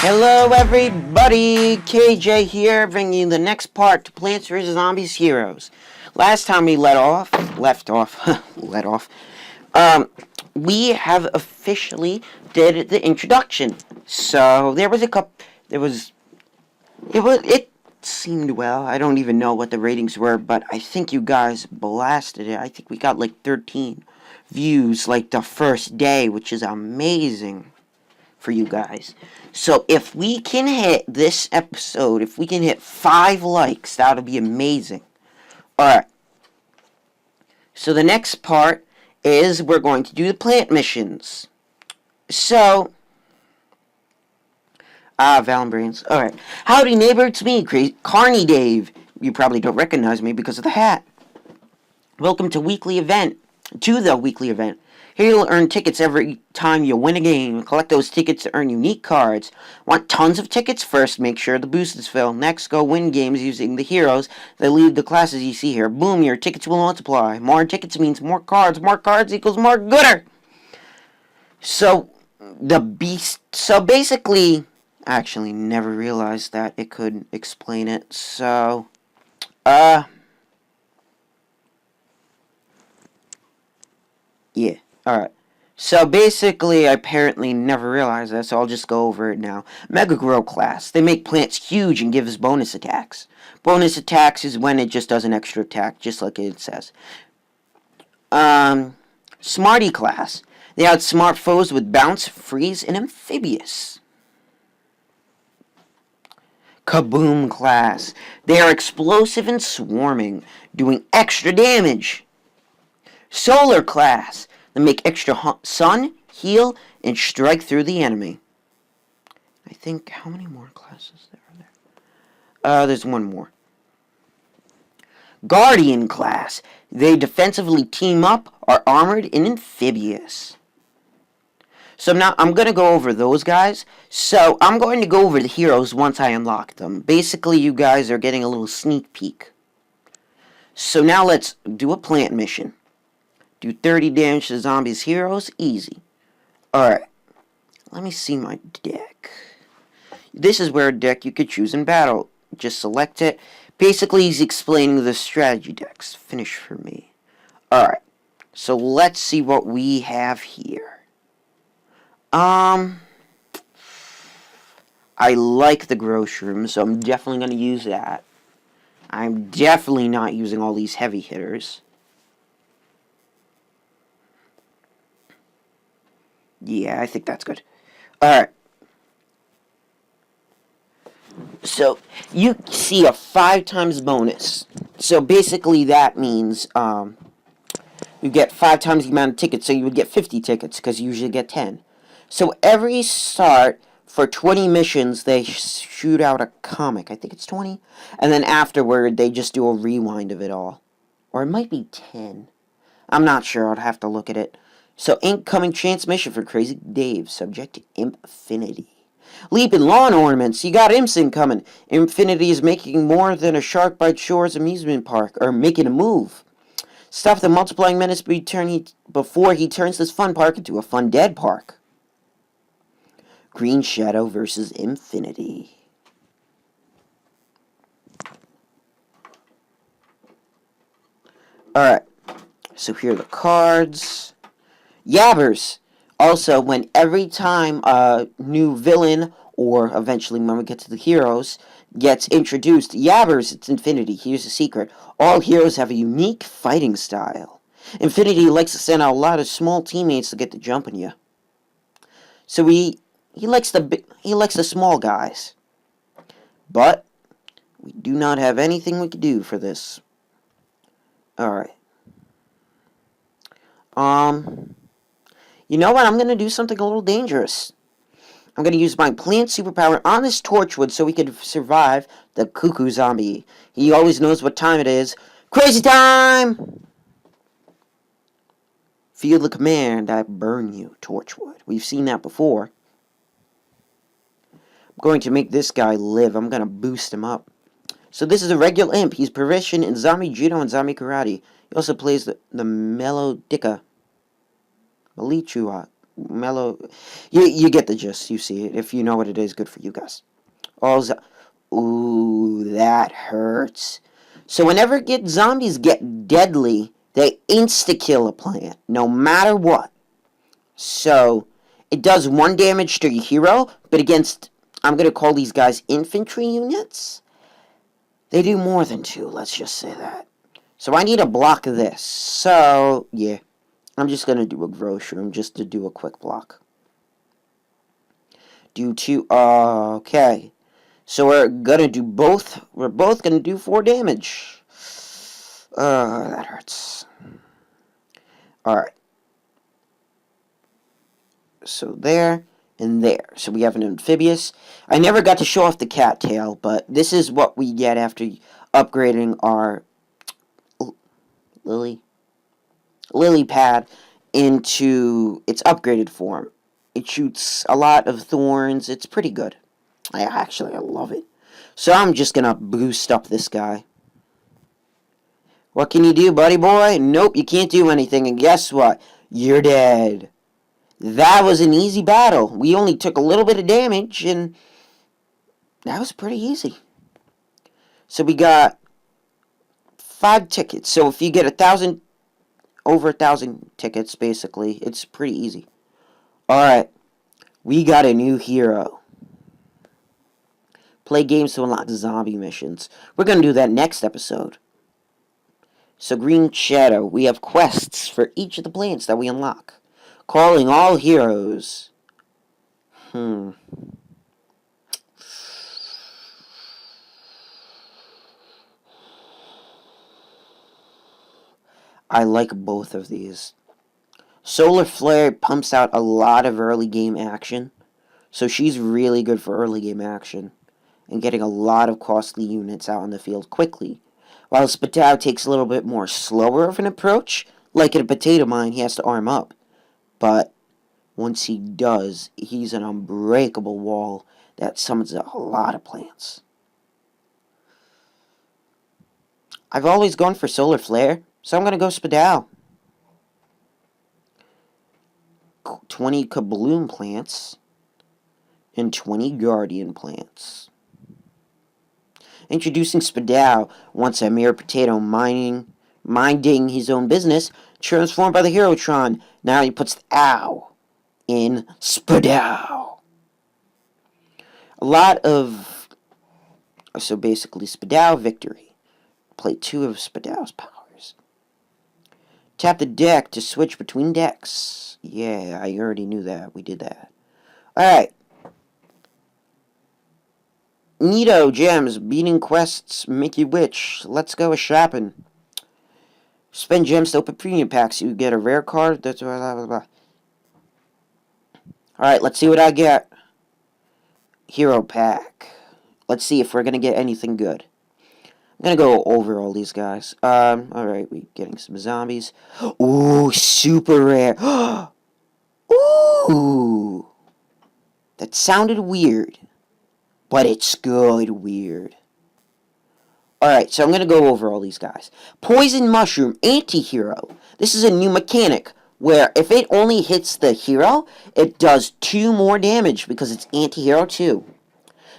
Hello everybody, KJ here, bringing you the next part to Plants vs. Zombies Heroes. Last time we left off, we have officially did the introduction. So it seemed well. I don't even know what the ratings were, but I think you guys blasted it. I think we got like 13 views like the first day, which is amazing for you guys. So if we can hit this episode, if we can hit 5 likes, that'll be amazing. Alright. So the next part is we're going to do the plant missions. So, Valenbrains. Alright. Howdy neighbor, it's me, Carney Dave. You probably don't recognize me because of the hat. Welcome to the weekly event. Here you'll earn tickets every time you win a game. Collect those tickets to earn unique cards. Want tons of tickets? First, make sure the boost is filled. Next, go win games using the heroes that lead the classes you see here. Boom, your tickets will multiply. More tickets means more cards. More cards equals more gooder. So, basically, I actually never realized that it could explain it. So, yeah. Alright, so basically, I apparently never realized that, so I'll just go over it now. Mega Grow class. They make plants huge and give us bonus attacks. Bonus attacks is when it just does an extra attack, just like it says. Smarty class. They outsmart foes with Bounce, Freeze, and Amphibious. Kaboom class. They are explosive and swarming, doing extra damage. Solar class. They make extra sun, heal, and strike through the enemy. I think, how many more classes there are there? There's one more. Guardian class. They defensively team up, are armored, and amphibious. So now, I'm going to go over those guys. So, I'm going to go over the heroes once I unlock them. Basically, you guys are getting a little sneak peek. So now, let's do a plant mission. Do 30 damage to zombies heroes. Easy. Alright. Let me see my deck. This is where a deck you could choose in battle. Just select it. Basically, he's explaining the strategy decks. Finish for me. Alright. So, let's see what we have here. I like the grow shroom, so I'm definitely going to use that. I'm definitely not using all these heavy hitters. Yeah, I think that's good. Alright. So, you see a 5 times bonus. So, basically, that means, you get 5 times the amount of tickets, so you would get 50 tickets, because you usually get 10. So, every start, for 20 missions, they shoot out a comic. I think it's 20. And then afterward, they just do a rewind of it all. Or it might be 10. I'm not sure. I'd have to look at it. So, incoming chance mission for Crazy Dave, subject to Impfinity. Leaping lawn ornaments, you got imps incoming. Impfinity is making more than a Shark Bite Shores amusement park, or making a move. Stop the multiplying menace before he turns this fun park into a fun dead park. Green Shadow versus Impfinity. Alright, so here are the cards. Yabbers. Also, when every time a new villain, or eventually when we get to the heroes, gets introduced, Yabbers, it's Infinity. Here's the secret. All heroes have a unique fighting style. Infinity likes to send out a lot of small teammates to get the jump on you. So he likes the small guys. But we do not have anything we can do for this. Alright. You know what? I'm going to do something a little dangerous. I'm going to use my plant superpower on this Torchwood so we can survive the Cuckoo Zombie. He always knows what time it is. Crazy time! Feel the command, I burn you, Torchwood. We've seen that before. I'm going to make this guy live. I'm going to boost him up. So this is a regular imp. He's proficient in zombie judo and zombie karate. He also plays the Melodica. Malichua. mellow. You get the gist. You see it. If you know what it is, good for you guys. Ooh, that hurts. So whenever zombies get deadly, they insta-kill a plant, no matter what. So it does 1 damage to your hero, but against, I'm going to call these guys infantry units, they do more than 2, let's just say that. So I need to block this. So, yeah, I'm just going to do a grocery room just to do a quick block. Do 2, okay. So we're gonna do both. We're both gonna do 4 damage. That hurts. Alright. So there and there. So we have an amphibious. I never got to show off the cattail, but this is what we get after upgrading our lily pad into its upgraded form. It shoots a lot of thorns. It's pretty good. I love it. So I'm just gonna boost up this guy. What can you do, buddy boy? Nope, you can't do anything. And guess what? You're dead. That was an easy battle. We only took a little bit of damage, and that was pretty easy. So we got 5 tickets. So if you get over 1,000 tickets, basically, it's pretty easy. Alright, we got a new hero. Play games to unlock zombie missions. We're going to do that next episode. So Green Shadow, we have quests for each of the plants that we unlock. Calling all heroes. I like both of these. Solar Flare pumps out a lot of early game action. So she's really good for early game action. And getting a lot of costly units out on the field quickly. While Spadao takes a little bit more slower of an approach. Like in a potato mine, he has to arm up. But once he does, he's an unbreakable wall that summons a lot of plants. I've always gone for Solar Flare, so I'm going to go Spadao. 20 Kabloom plants and 20 Guardian plants. Introducing Spadao, once a mere potato minding his own business, transformed by the Herotron. Now he puts the ow in Spadao. A lot of... So basically, Spadao victory. Play 2 of Spadao's powers. Tap the deck to switch between decks. Yeah, I already knew that. We did that. Alright. Neato gems, beating quests, make you witch. Let's go shopping. Spend gems to open premium packs. You get a rare card. That's blah, blah, blah. Alright, let's see what I get. Hero pack. Let's see if we're going to get anything good. I'm going to go over all these guys. Alright, we're getting some zombies. Ooh, super rare. Ooh. That sounded weird. But it's good weird. Alright, so I'm going to go over all these guys. Poison Mushroom, Anti-Hero. This is a new mechanic where if it only hits the hero, it does 2 more damage because it's Anti-Hero 2.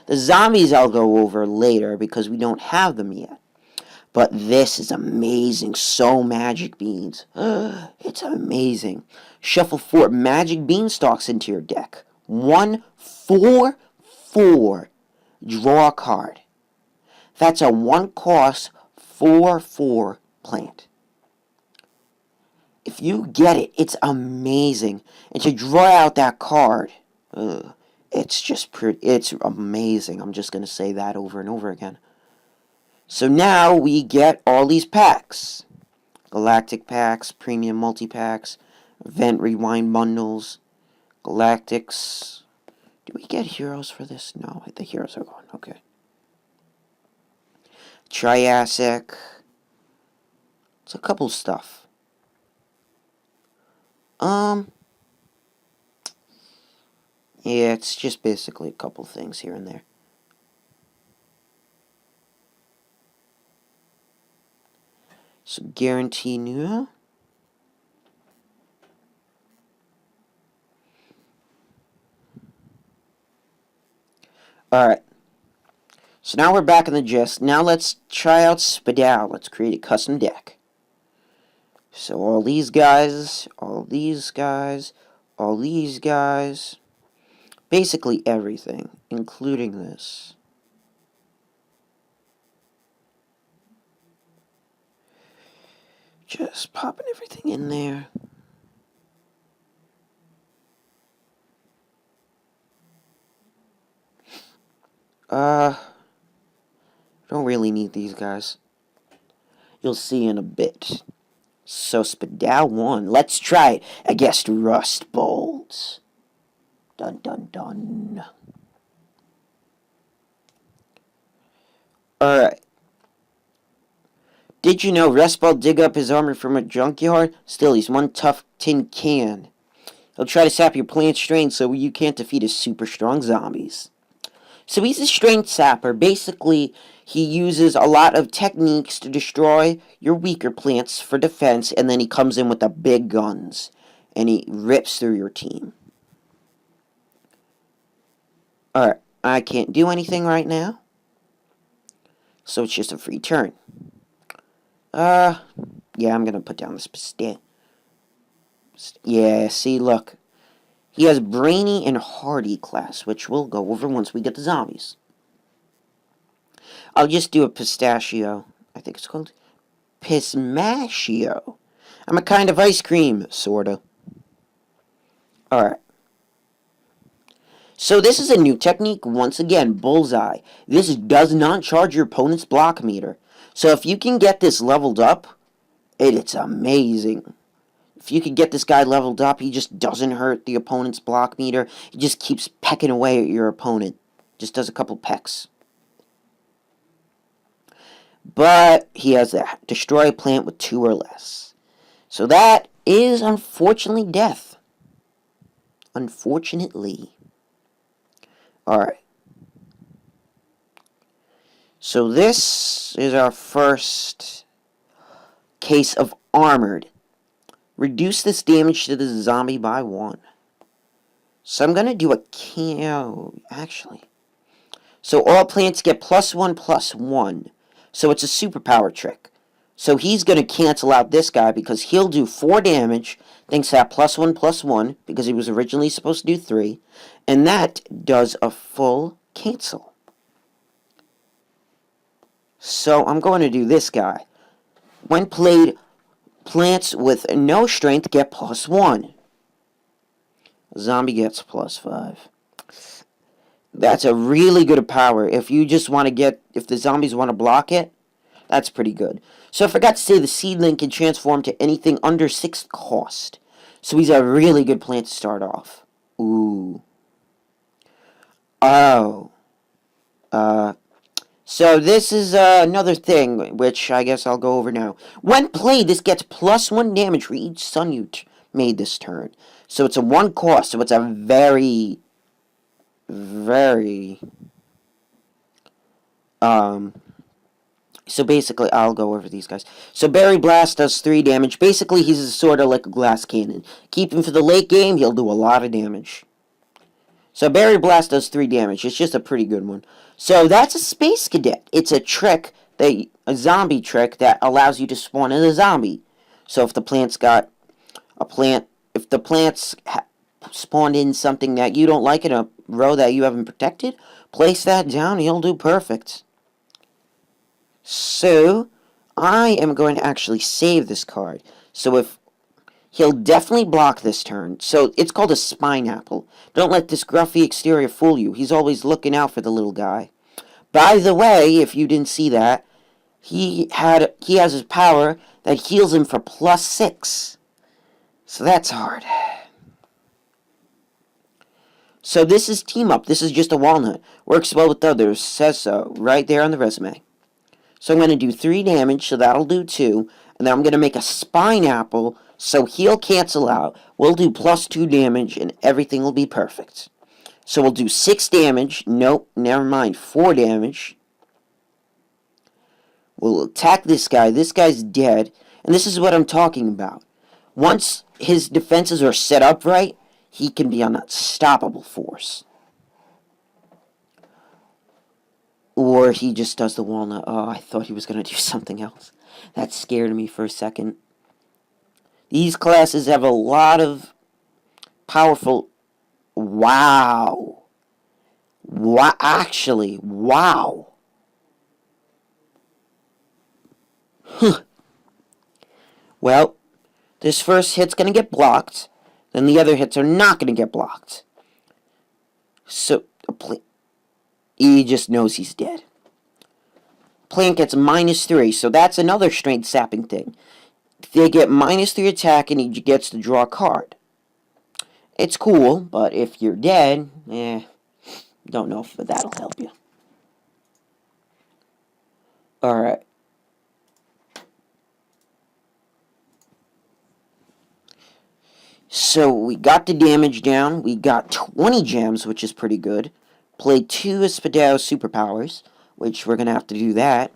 The zombies I'll go over later because we don't have them yet. But this is amazing. So magic beans. It's amazing. Shuffle 4 magic beanstalks into your deck. 1, 4, 4. Draw a card. That's a 1 cost 4/4 plant. If you get it, it's amazing. And to draw out that card, it's just it's amazing. I'm just going to say that over and over again. So now we get all these packs. Galactic packs, premium multi-packs, event rewind bundles, galactics. Do we get heroes for this? No, the heroes are gone. Okay. Triassic. It's a couple stuff. Yeah, it's just basically a couple things here and there. So guarantee new. Alright. So now we're back in the gist. Now let's try out Spadal. Let's create a custom deck. So all these guys, all these guys, all these guys. Basically everything, including this. Just popping everything in there. Don't really need these guys. You'll see in a bit. So Spadal 1. Let's try it against Rust Bolts. Dun dun dun. Alright. Did you know Rust Bolt dig up his armor from a junkyard? Still, he's one tough tin can. He'll try to sap your plant strength so you can't defeat his super strong zombies. So he's a strength sapper. Basically, he uses a lot of techniques to destroy your weaker plants for defense, and then he comes in with the big guns, and he rips through your team. Alright, I can't do anything right now, so it's just a free turn. Yeah, I'm gonna put down this stat. Yeah, see, look. He has Brainy and Hardy class, which we'll go over once we get the zombies. I'll just do a pistachio. I think it's called Pismachio. I'm a kind of ice cream, sorta. Alright. So this is a new technique, once again, Bullseye. This does not charge your opponent's block meter. So if you can get this leveled up, it's amazing. If you could get this guy leveled up, he just doesn't hurt the opponent's block meter. He just keeps pecking away at your opponent. Just does a couple pecks. But he has a destroy a plant with 2 or less. So that is unfortunately death. Unfortunately. Alright. So this is our first case of armored. Reduce this damage to the zombie by 1. So I'm going to do a actually. So all plants get +1/+1. So it's a superpower trick. So he's going to cancel out this guy because he'll do 4 damage thanks to that +1/+1 because he was originally supposed to do 3. And that does a full cancel. So I'm going to do this guy. When played, plants with no strength get +1. Zombie gets +5. That's a really good power. If you just want to get, if the zombies want to block it, that's pretty good. So I forgot to say the seedling can transform to anything under 6 cost. So he's a really good plant to start off. Ooh. Oh. So this is another thing, which I guess I'll go over now. When played, this gets +1 damage for each sun you made this turn. So it's a 1 cost, so it's a very, so basically, I'll go over these guys. So Berry Blast does 3 damage. Basically, he's sort of like a glass cannon. Keep him for the late game, he'll do a lot of damage. So Berry Blast does 3 damage. It's just a pretty good one. So that's a Space Cadet. It's a trick, a zombie trick that allows you to spawn in a zombie. So if the plant's got a plant, if the plants spawned in something that you don't like in a row that you haven't protected, place that down, he'll do perfect. So I am going to actually save this card. So if he'll definitely block this turn. So it's called a Spine Apple. Don't let this gruffy exterior fool you. He's always looking out for the little guy. By the way, if you didn't see that, he has his power that heals him for +6. So that's hard. So this is Team Up. This is just a walnut. Works well with others. Says so. Right there on the resume. So I'm going to do 3 damage, so that'll do 2. And then I'm going to make a Spine Apple, so he'll cancel out. We'll do +2 damage, and everything will be perfect. So we'll do 6 damage. Nope, never mind. 4 damage. We'll attack this guy. This guy's dead. And this is what I'm talking about. Once his defenses are set up right, he can be an unstoppable force. Or he just does the walnut. Oh, I thought he was going to do something else. That scared me for a second. These classes have a lot of powerful... Wow. Actually, wow. Huh. Well, this first hit's going to get blocked. Then the other hits are not going to get blocked. So, he just knows he's dead. Plant gets -3, so that's another strength sapping thing. They get -3 attack and he gets to draw a card. It's cool, but if you're dead, don't know if that'll help you. Alright. So, we got the damage down. We got 20 gems, which is pretty good. Played 2 Espadao superpowers, which we're going to have to do that.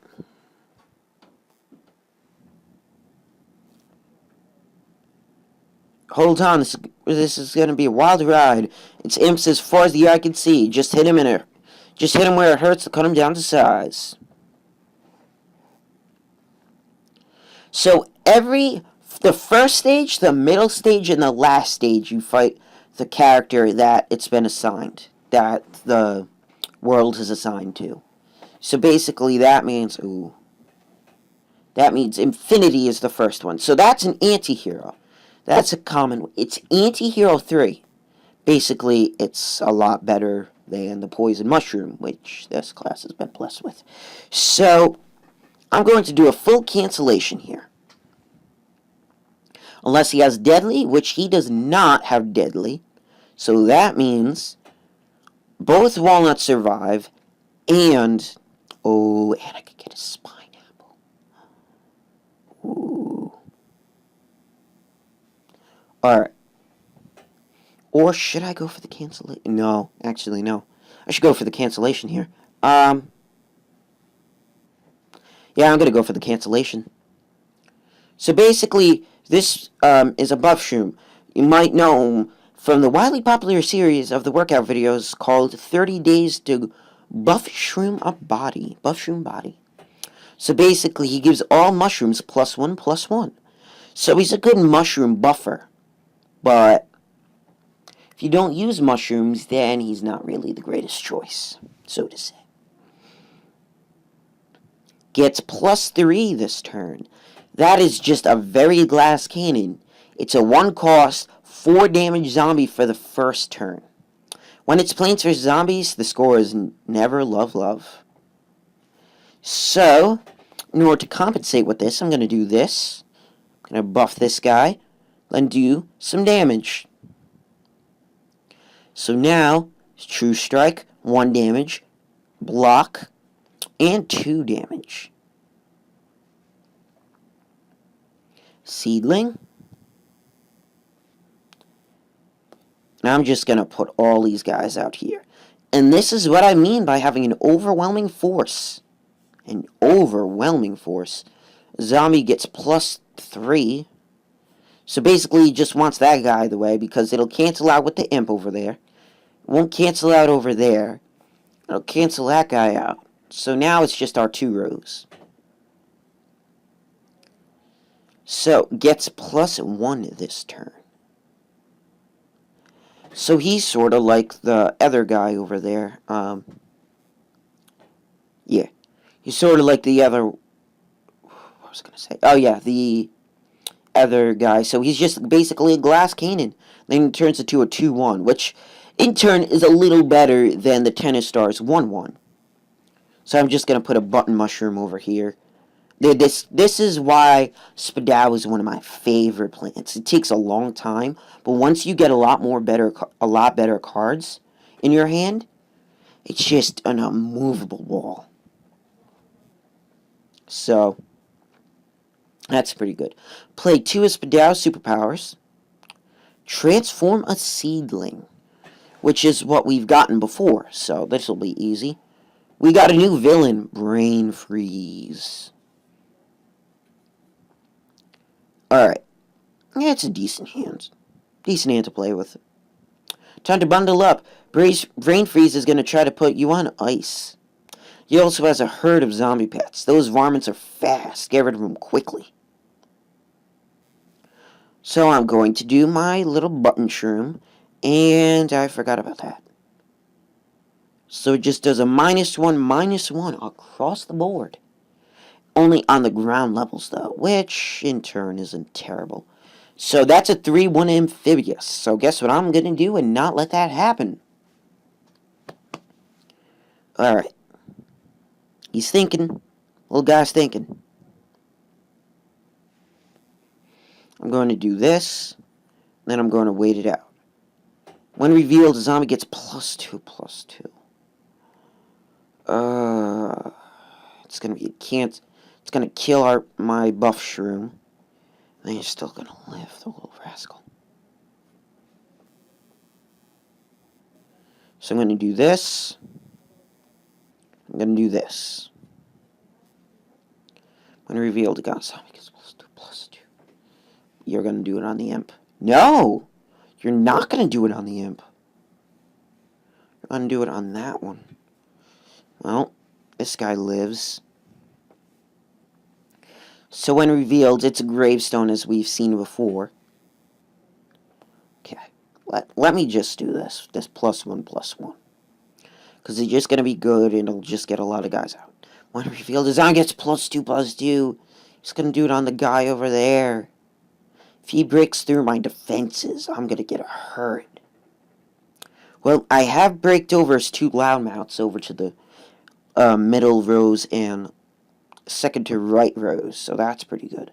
Hold on, this is going to be a wild ride. It's imps as far as the eye can see. Just hit him just hit him where it hurts to cut him down to size. So the first stage, the middle stage, and the last stage, you fight the character that it's been assigned, that the world is assigned to. So basically that means, that means Infinity is the first one. So that's an anti-hero. That's a common, it's Anti-Hero 3. Basically, it's a lot better than the Poison Mushroom, which this class has been blessed with. So, I'm going to do a full cancellation here. Unless he has Deadly, which he does not have Deadly. So that means both Walnuts survive, and I could get a Spine Apple. Ooh. Alright. Or should I go for the cancellation? No, actually, no. I should go for the cancellation here. Yeah, I'm going to go for the cancellation. So basically, this is a buff shroom. You might know him from the widely popular series of the workout videos called 30 Days to Buff Shroom Up Body. Buff Shroom Body. So basically, he gives all mushrooms +1/+1. So he's a good mushroom buffer. But if you don't use mushrooms, then he's not really the greatest choice, so to say. Gets +3 this turn. That is just a very glass cannon. It's a 1 cost, 4 damage zombie for the first turn. When it's Plants vs. Zombies, the score is never love. So, in order to compensate with this, I'm going to do this. I'm going to buff this guy. Then do some damage. So now, True Strike, 1 damage, block, and 2 damage. Seedling. Now I'm just going to put all these guys out here. And this is what I mean by having an overwhelming force. An overwhelming force. Zombie gets +3. So basically, he just wants that guy out of the way because it'll cancel out with the imp over there. It won't cancel out over there. It'll cancel that guy out. So now it's just our 2 rows. So, gets +1 this turn. So he's sort of like the other guy over there. Yeah. He's sort of like the other... What was I going to say? Oh, yeah, the other guy. So he's just basically a glass cannon. Then it turns into a 2-1, which in turn is a little better than the Tennis Stars 1-1. So I'm just going to put a button mushroom over here. This is why Spadao is one of my favorite plants. It takes a long time, but once you get a lot better cards in your hand, it's just an unmovable wall. So that's pretty good. Play 2 Espadao superpowers. Transform a Seedling, which is what we've gotten before, so this will be easy. We got a new villain, Brain Freeze. Alright. Yeah, it's a decent hand. Decent hand to play with. Time to bundle up. Brain Freeze is going to try to put you on ice. He also has a herd of zombie pets. Those varmints are fast. Get rid of them quickly. So I'm going to do my little button shroom, and I forgot about that. So it just does a -1, across the board. Only on the ground levels, though, which in turn isn't terrible. So that's a 3-1 amphibious. So guess what I'm going to do and not let that happen. Alright. He's thinking. Little guy's thinking. I'm going to do this. Then I'm going to wait it out. When revealed, the zombie gets +2/+2. It's gonna be it's gonna kill my buff shroom. And he's still gonna live, the little rascal. So I'm gonna do this. I'm gonna do this. When revealed, the zombie gets +2/+2. You're gonna do it on the imp. No! You're not gonna do it on the imp. You're gonna do it on that one. Well, this guy lives. So when revealed, it's a gravestone as we've seen before. Okay. Let me just do this. This +1/+1. Because it's just going to be good and it'll just get a lot of guys out. When revealed, the zombie gets +2/+2. He's going to do it on the guy over there. If he breaks through my defenses, I'm going to get hurt. Well, I have braked over his 2 loudmouths over to the middle rows and second to right rows, so that's pretty good.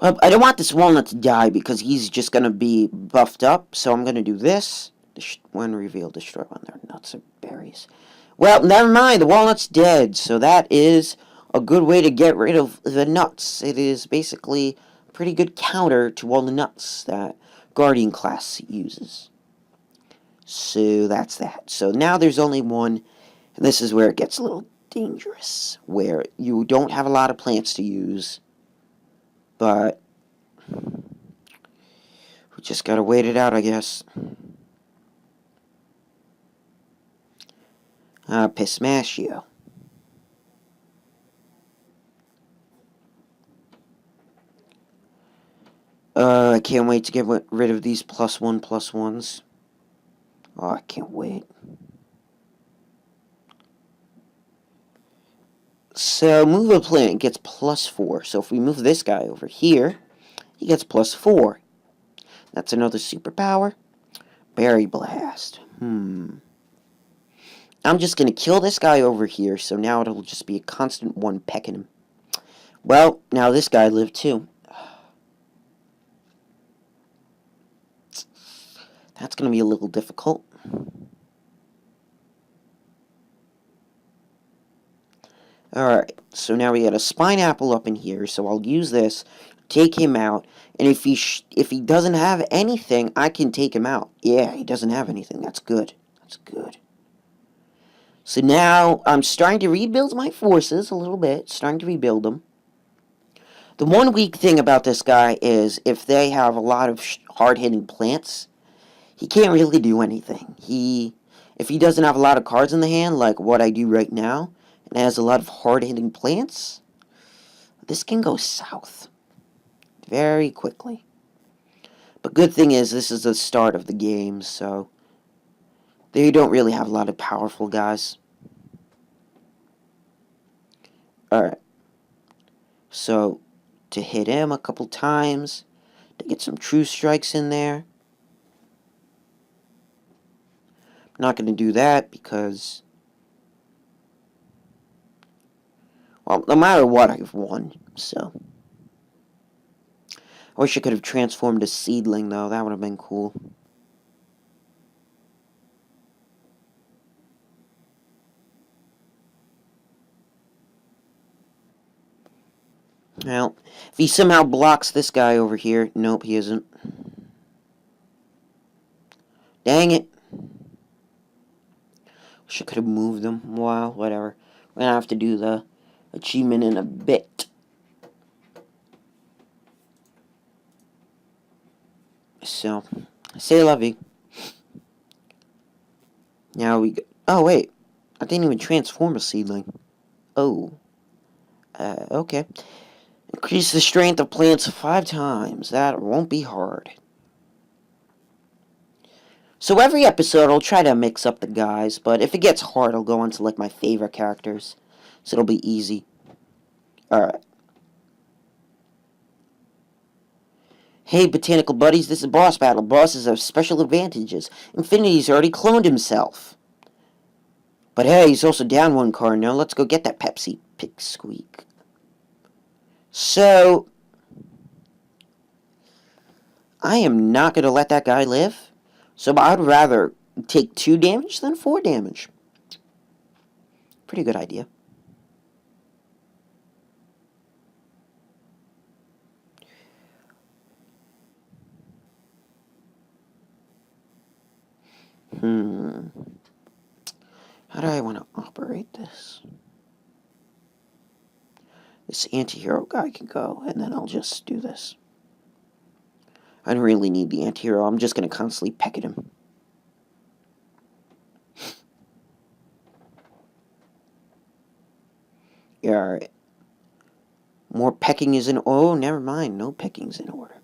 Well, I don't want this walnut to die because he's just going to be buffed up, so I'm going to do this. When revealed, destroy one of their nuts or berries. Well, never mind, the walnut's dead, so that is a good way to get rid of the nuts. It is basically a pretty good counter to all the nuts that Guardian class uses. So that's that. So now there's only one, and this is where it gets a little dangerous, where you don't have a lot of plants to use, but we just gotta wait it out, I guess. Pismashio. I can't wait to get rid of these +1/+1s. Oh, I can't wait. So, move a plant gets +4. So, if we move this guy over here, he gets +4. That's another superpower. Berry Blast. I'm just going to kill this guy over here, so now it'll just be a constant one pecking him. Well, now this guy lived too. That's going to be a little difficult. Alright, so now we got a spine apple up in here, so I'll use this, take him out, and if he doesn't have anything, I can take him out. Yeah, he doesn't have anything. That's good. That's good. So now I'm starting to rebuild my forces a little bit, starting to rebuild them. The one weak thing about this guy is if they have a lot of hard-hitting plants, he can't really do anything. If he doesn't have a lot of cards in the hand, like what I do right now, and has a lot of hard-hitting plants, this can go south very quickly. But good thing is, this is the start of the game, so they don't really have a lot of powerful guys. Alright. So, to hit him a couple times, to get some true strikes in there. I'm not going to do that because, well, no matter what, I've won, so. I wish I could have transformed a seedling, though. That would have been cool. Well, if he somehow blocks this guy over here. Nope, he isn't. Dang it. Wish I could have moved them. Well, whatever. We're going to have to do the achievement in a bit. So, say lovey. Now we go. Oh, wait. I didn't even transform a seedling. Oh. Okay. Increase the strength of plants 5 times. That won't be hard. So every episode I'll try to mix up the guys, but if it gets hard I'll go on to like my favorite characters. So it'll be easy. Alright. Hey botanical buddies, this is boss battle. Bosses have special advantages. Infinity's already cloned himself. But hey, he's also down 1 card. Now let's go get that Pepsi Pipsqueak. So I am not going to let that guy live. So I'd rather take 2 damage than 4 damage. Pretty good idea. How do I want to operate this? This anti-hero guy can go, and then I'll just do this. I don't really need the anti-hero. I'm just going to constantly peck at him. Yeah, alright. More pecking is in... Oh, never mind. No pecking's in order.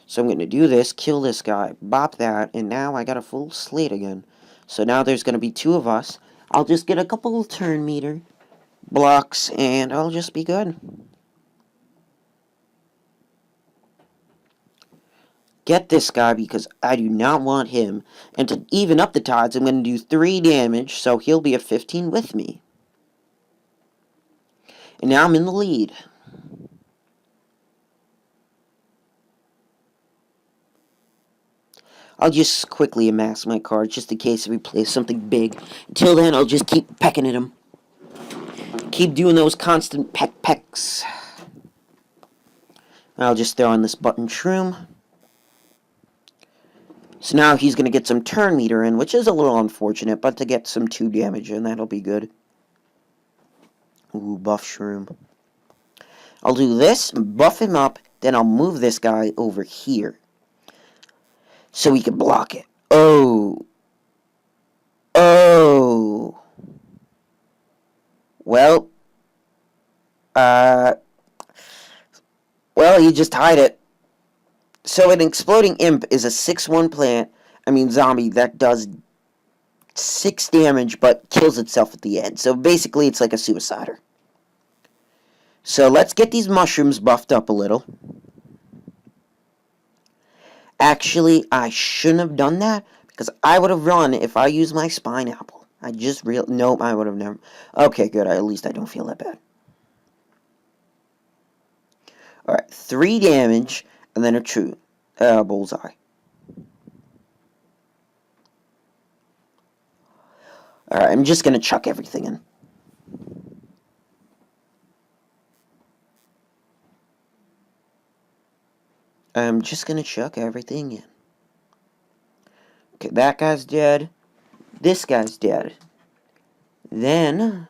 So I'm going to do this, kill this guy, bop that, and now I got a full slate again. So now there's going to be 2 of us. I'll just get a couple of turn meter blocks, and I'll just be good. Get this guy because I do not want him. And to even up the odds, I'm going to do 3 damage, so he'll be at 15 with me. And now I'm in the lead. I'll just quickly amass my cards just in case if he plays something big. Until then, I'll just keep pecking at him. Keep doing those constant pecks. I'll just throw on this button shroom. So now he's going to get some turn meter in, which is a little unfortunate, but to get some 2 damage in, that'll be good. Ooh, buff shroom. I'll do this, buff him up, then I'll move this guy over here. So we can block it. Oh. Oh. Well. Well, he just tied it. So an exploding imp is a 6/1 plant, zombie, that does 6 damage but kills itself at the end. So basically it's like a suicider. So let's get these mushrooms buffed up a little. Actually, I shouldn't have done that because I would have run if I used my spine apple. Nope, I would have never. Okay, good. At least I don't feel that bad. Alright, 3 damage and then a true bullseye. Alright, I'm just going to chuck everything in. I'm just going to chuck everything in. Okay, that guy's dead. This guy's dead. Then...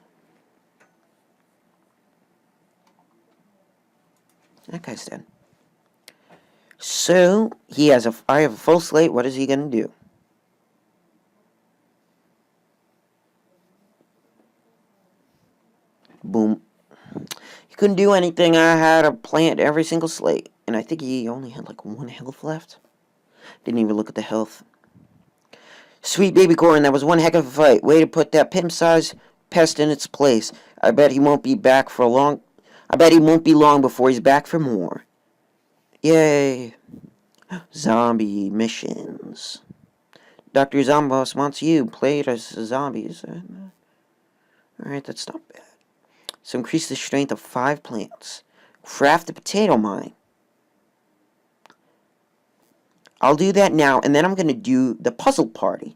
that guy's dead. So, I have a full slate. What is he going to do? Boom. He couldn't do anything. I had a plant every single slate. And I think he only had like 1 health left. Didn't even look at the health. Sweet baby corn, that was one heck of a fight. Way to put that pimp-sized pest in its place. I bet he won't be back for long. I bet he won't be long before he's back for more. Yay. Zombie missions. Dr. Zombos wants you. Played as zombies. Alright, that's not bad. So increase the strength of 5 plants. Craft a potato mine. I'll do that now, and then I'm going to do the puzzle party.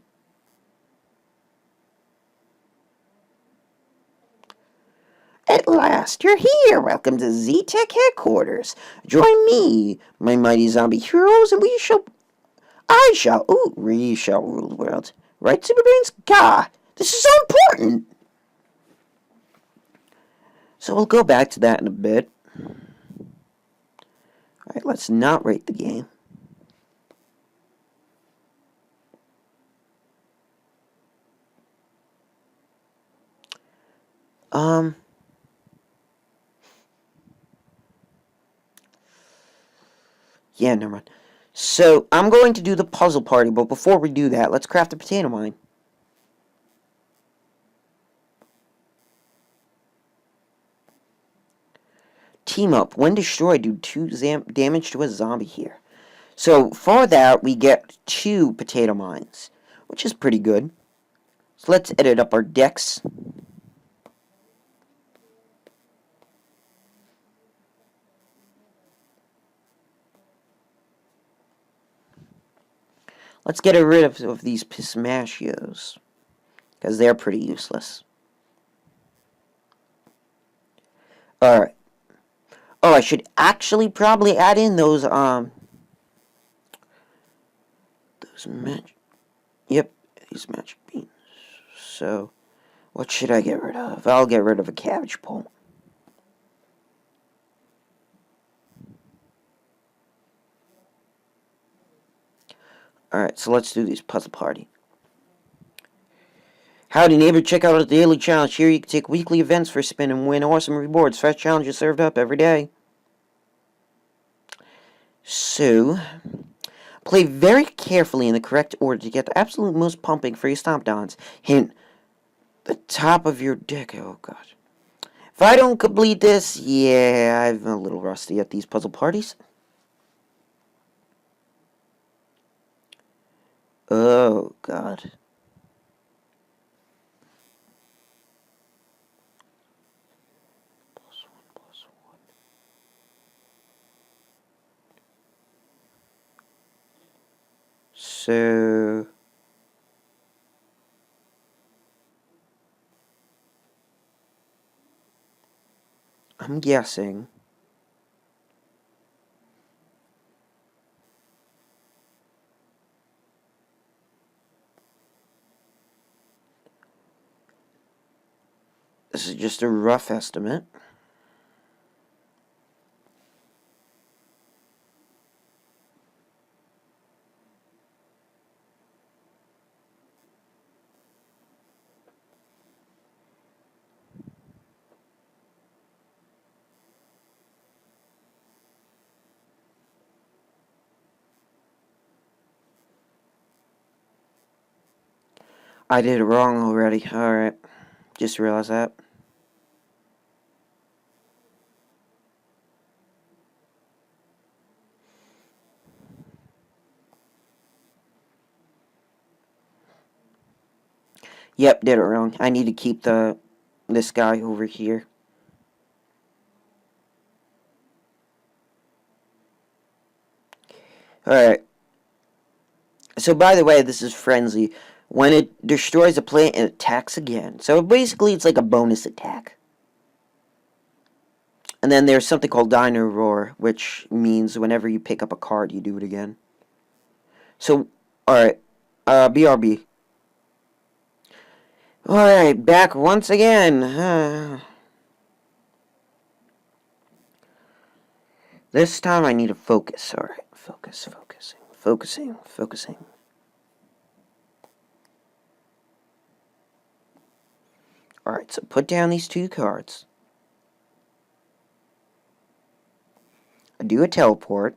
At last, you're here. Welcome to Z-Tech headquarters. Join me, my mighty zombie heroes, and we shall rule the world. Right, Superbrains? Gah, this is so important. So we'll go back to that in a bit. Alright, let's not rate the game. Yeah, never mind. So, I'm going to do the puzzle party, but before we do that, let's craft a potato mine. Team up. When destroyed, do 2 damage to a zombie here. So, for that, we get 2 potato mines, which is pretty good. So, let's edit up our decks. Let's get rid of these pistachios, because they're pretty useless. Alright. Oh, I should actually probably add in those magic... Yep, these magic beans. So, what should I get rid of? I'll get rid of a cabbage pole. Alright, so let's do this puzzle party. Howdy neighbor, check out our daily challenge. Here you can take weekly events for a spin and win awesome rewards. Fresh challenges served up every day. So, play very carefully in the correct order to get the absolute most pumping for your stomp downs. Hint, the top of your deck. Oh god. If I don't complete this, yeah, I'm a little rusty at these puzzle parties. Oh god. +1. So, I'm guessing this is just a rough estimate. I did it wrong already. Alright. Just realized that. Yep, did it wrong. I need to keep this guy over here. Alright. So, by the way, this is Frenzy. When it destroys a plant, it attacks again. So, basically, it's like a bonus attack. And then there's something called Dino Roar, which means whenever you pick up a card, you do it again. So, alright. BRB. Alright, back once again. This time I need to focus. Alright, focusing. Alright, so put down these 2 cards. I do a teleport.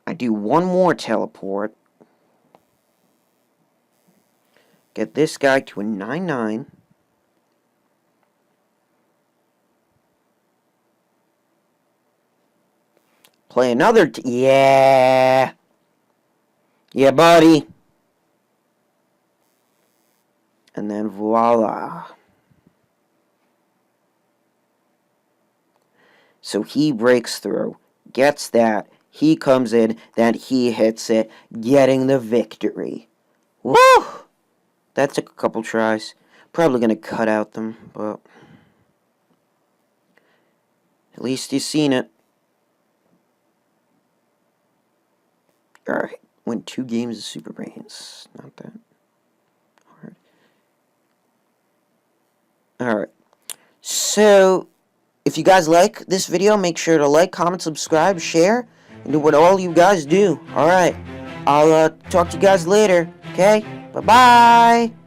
I do one more teleport. Get this guy to a 9/9. Play another. Yeah. Yeah, buddy. And then voila. So he breaks through. Gets that. He comes in. Then he hits it. Getting the victory. Woo! That took a couple tries. Probably gonna cut out them, but at least you've seen it. Alright. Win 2 games of Super Brains. Not that hard. Alright. So, if you guys like this video, make sure to like, comment, subscribe, share, and do what all you guys do. Alright. I'll talk to you guys later. Okay? Bye-bye.